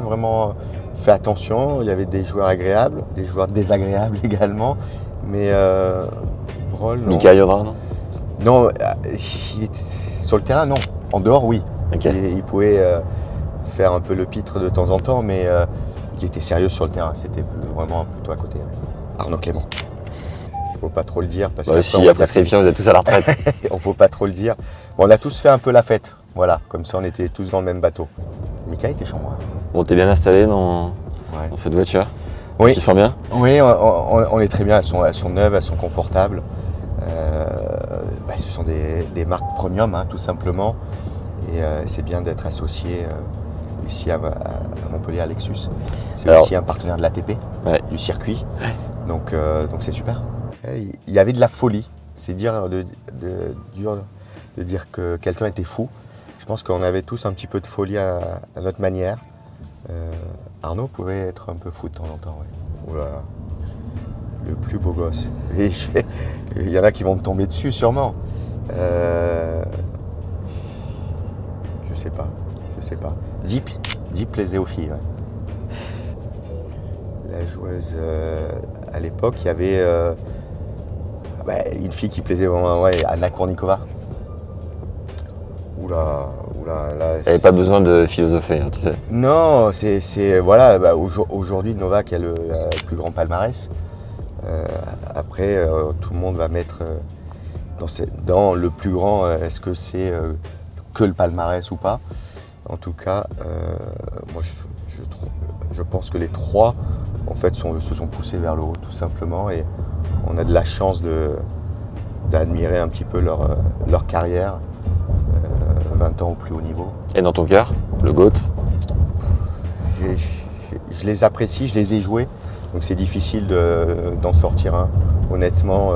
vraiment fait attention. Il y avait des joueurs agréables, des joueurs désagréables également. Mais Vrol, non. Mika Yodra, non? Non, il était sur le terrain, non. En dehors, oui. Okay. Il pouvait faire un peu le pitre de temps en temps, mais il était sérieux sur le terrain. C'était vraiment plutôt à côté. Ouais. Arnaud Clément. Je ne peux pas trop le dire. Parce si, après prescription, vous êtes tous à la retraite. On ne peut pas trop le dire. Bon, on a tous fait un peu la fête. Voilà, comme ça, on était tous dans le même bateau. Mika était chez moi. Bon, t'es bien installé dans cette voiture? Oui. Tu t'y sens bien? Oui, on est très bien. Elles sont neuves, elles sont confortables. Ce sont des marques premium, hein, tout simplement. Et c'est bien d'être associé ici à Montpellier, à Lexus. C'est aussi un partenaire de l'ATP, du circuit. Donc c'est super. Il y avait de la folie. C'est dur de dire que quelqu'un était fou. Je pense qu'on avait tous un petit peu de folie à notre manière. Arnaud pouvait être un peu fou de temps en temps. Ouais. Oh là là. Le plus beau gosse. Et il y en a qui vont me tomber dessus sûrement. Je sais pas. Deep plaisait aux filles. Ouais. La joueuse, à l'époque, il y avait une fille qui plaisait vraiment, Anna Kournikova. Oula, là. Il n'y avait pas besoin de philosopher, hein, tu sais. Non, aujourd'hui, Novak a le plus grand palmarès. Après, tout le monde va mettre dans le plus grand, est-ce que c'est que le palmarès ou pas? En tout cas, moi je pense que les trois en fait se sont poussés vers le haut tout simplement, et on a de la chance d'admirer un petit peu leur carrière, 20 ans au plus haut niveau. Et dans ton cœur, le GOAT? Je les apprécie, je les ai joués, donc c'est difficile d'en sortir un. Honnêtement,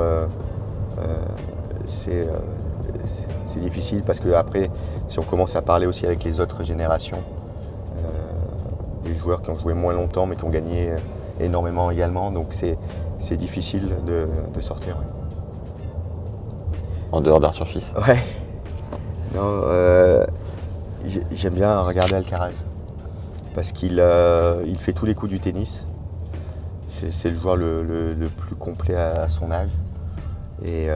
c'est difficile parce que après, si on commence à parler aussi avec les autres générations, des joueurs qui ont joué moins longtemps mais qui ont gagné énormément également, donc c'est difficile de sortir. Ouais. En dehors d'Arthur Fils? Ouais. Non, j'aime bien regarder Alcaraz parce qu'il fait tous les coups du tennis. C'est le joueur le plus complet à son âge. Et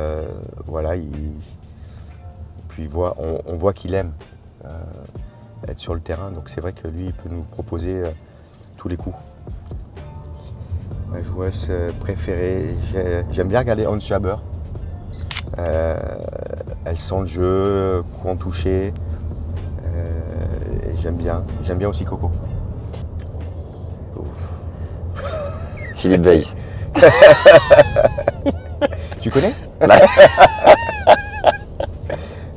voilà, puis on voit qu'il aime être sur le terrain. Donc c'est vrai que lui, il peut nous proposer tous les coups. Ma joueuse préférée, j'aime bien regarder Ons Jabeur. Elle sent le jeu, coup en toucher. Et j'aime bien aussi Coco. Philippe Weiss. Tu connais?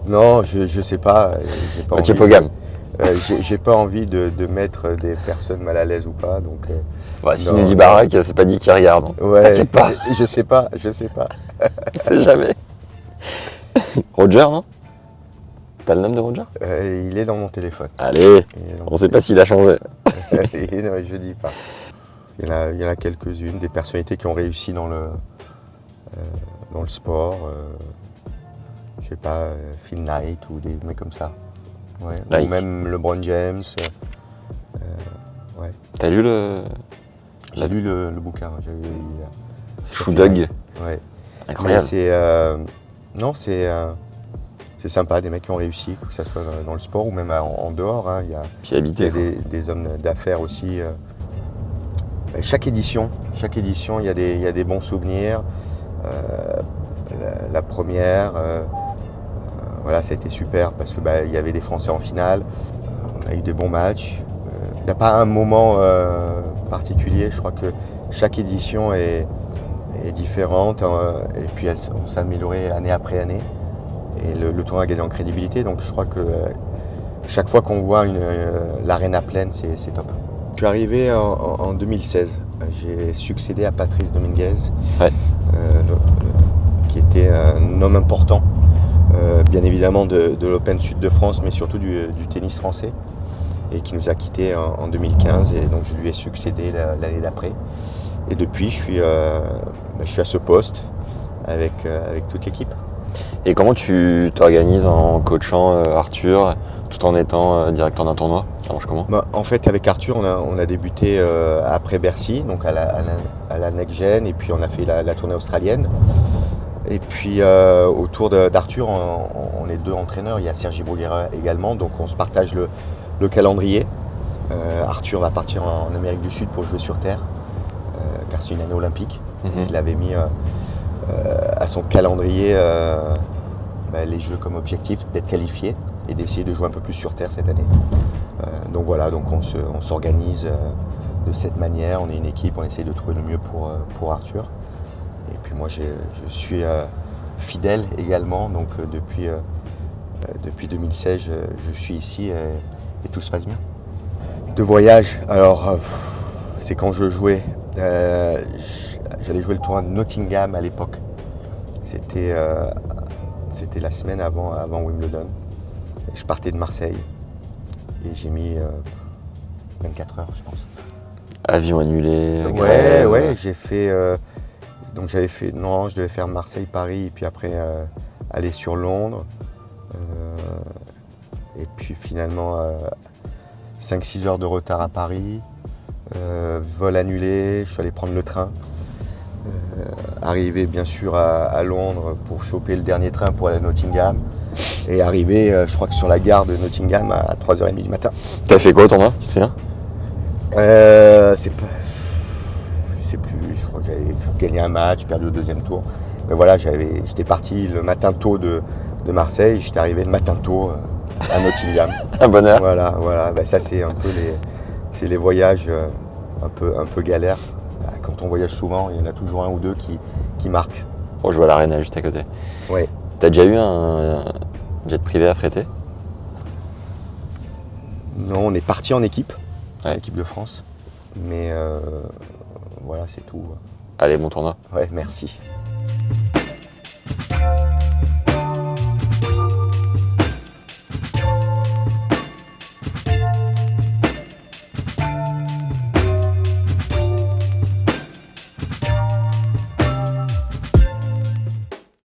Non, je sais pas. Mathieu Pogam. J'ai pas envie de mettre des personnes mal à l'aise ou pas. Donc, si nous dit Barak, c'est pas dit qu'il regarde. Ouais, t'inquiète pas. Je sais pas. C'est jamais. Roger, non? T'as le nom de Roger? Il est dans mon téléphone. Allez, on sait pas s'il a changé. Non, je dis pas. Il y en a quelques-unes, des personnalités qui ont réussi dans le sport. Je sais pas, Phil Knight ou des mecs comme ça. Ouais. Nice. Ou même LeBron James. Ouais. T'as lu le... J'ai lu le bouquin. Shoe Dog. Ouais. Incroyable. C'est sympa, des mecs qui ont réussi, que ce soit dans le sport ou même en dehors. Hein. Puis habité. Il y a des hommes d'affaires aussi. Chaque édition, il y a des bons souvenirs. La première, voilà, ça a été super parce que il y avait des Français en finale. On a eu des bons matchs. Il n'y a pas un moment particulier. Je crois que chaque édition est différente, et puis on s'est amélioré année après année. Et le tournoi a gagné en crédibilité. Donc je crois que chaque fois qu'on voit l'aréna pleine, c'est top. Je suis arrivé en 2016. J'ai succédé à Patrice Dominguez, qui était un homme important, bien évidemment de l'Open Sud de France, mais surtout du tennis français, et qui nous a quittés en 2015. Et donc je lui ai succédé l'année d'après. Et depuis, je suis à ce poste avec toute l'équipe. Et comment tu t'organises en coachant Arthur, tout en étant directeur d'un tournoi? Ça marche comment? En fait, avec Arthur, on a débuté après Bercy, donc à la Next Gen, et puis on a fait la tournée australienne. Et puis autour d'Arthur, on est 2 entraîneurs. Il y a Sergi Bruguera également, donc on se partage le calendrier. Arthur va partir en Amérique du Sud pour jouer sur terre, car c'est une année olympique. Il avait mis à son calendrier les Jeux comme objectif d'être qualifié et d'essayer de jouer un peu plus sur terre cette année. Donc voilà, donc on s'organise de cette manière. On est une équipe, on essaye de trouver le mieux pour Arthur. Et puis moi je suis fidèle également, donc depuis 2016 je suis ici et tout se passe bien. De voyage, alors c'est quand je jouais, j'allais jouer le tournoi de Nottingham à l'époque. C'était la semaine avant Wimbledon. Et je partais de Marseille et j'ai mis 24 heures je pense. Avion annulé? Ouais, j'ai fait... donc je devais faire Marseille-Paris et puis après aller sur Londres. Et puis finalement 5-6 heures de retard à Paris, vol annulé, je suis allé prendre le train. Arrivé bien sûr à Londres pour choper le dernier train pour aller à Nottingham. Et arrivé, je crois que sur la gare de Nottingham à 3h30 du matin. T'as fait quoi au tournoi, tu te souviens? Je sais plus, je crois que j'avais gagné un match, perdu au deuxième tour. Mais voilà, j'étais parti le matin tôt de Marseille, j'étais arrivé le matin tôt à Nottingham. Un bonheur. Voilà. Ça c'est un peu les voyages un peu galères. Quand on voyage souvent, il y en a toujours un ou deux qui marquent. On joue à l'Arena juste à côté. Oui. T'as déjà eu un jet privé affrété? Non, on est parti en équipe, ouais. L'équipe de France. Mais voilà, c'est tout. Allez, bon tournoi. Ouais, merci.